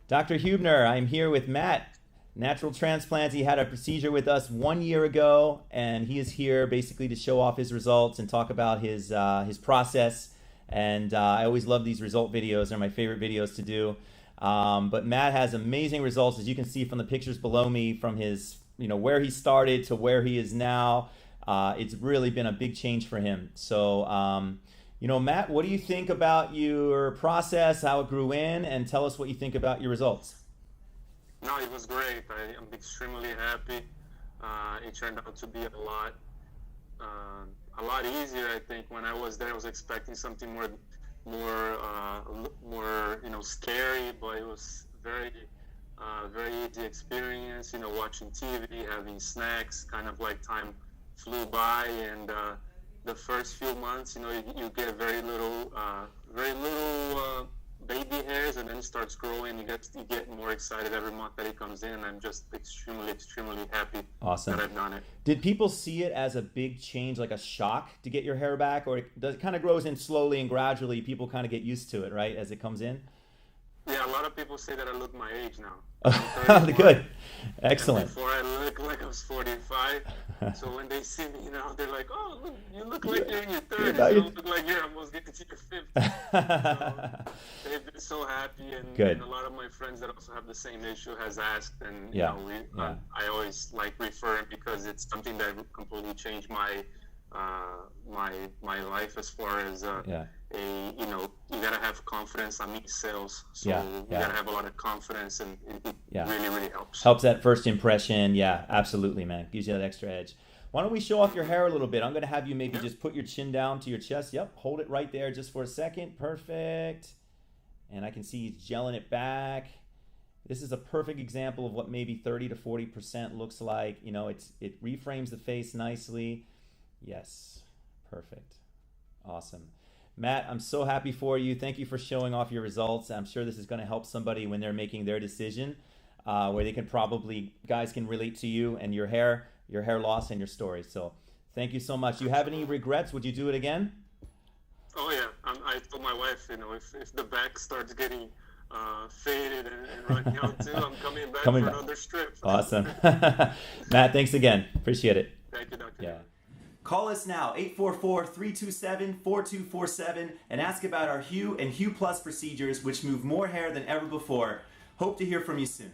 Dr. Hubner, I'm here with Matt, Natural Transplants. He had a procedure with us 1 year ago, and he is here basically to show off his results and talk about his process. And I always love these result videos. They're my favorite videos to do. But Matt has amazing results, as you can see from the pictures below me, from his, where he started to where he is now. It's really been a big change for him. So, Matt, what do you think about your process, how it grew in, and tell us what you think about your results. No, it was great. I'm extremely happy. It turned out to be a lot easier. I think when I was there, I was expecting something more, scary, but it was very easy experience. Watching TV, having snacks, kind of like time flew by, and the first few months, you get very little baby hairs, and then it starts growing. You get more excited every month that it comes in. I'm just extremely happy. Awesome. That I've done it. Did people see it as a big change, like a shock to get your hair back, or does it kind of grows in slowly and gradually? People kind of get used to it, right, as it comes in? Yeah, a lot of people say that I look my age now. Good. Excellent. And before I look like I was 45. So when they see me now, they're like, "Oh, look, you look like you're in your 30s. You look like you're almost getting to your 50s." So they've been so happy, and a lot of my friends that also have the same issue has asked, and I always refer it because it's something that completely changed my life as far as you gotta have confidence. I'm in sales, so you gotta have a lot of confidence, and it really helps. Helps that first impression. Yeah, absolutely, man. Gives you that extra edge. Why don't we show off your hair a little bit? I'm gonna have you maybe just put your chin down to your chest. Yep, hold it right there just for a second. Perfect. And I can see you gelling it back. This is a perfect example of what maybe 30 to 40% looks like. It reframes the face nicely. Yes, perfect. Awesome. Matt, I'm so happy for you. Thank you for showing off your results. I'm sure this is going to help somebody when they're making their decision, where they can guys can relate to you and your hair loss and your story. So thank you so much. Do you have any regrets? Would you do it again? Oh yeah. I told my wife, if the back starts getting faded and running out too, I'm coming back for another strip. Awesome. Matt, thanks again. Appreciate it. Thank you, Dr. Yeah. Call us now, 844-327-4247, and ask about our FUE and FUE Plus procedures, which move more hair than ever before. Hope to hear from you soon.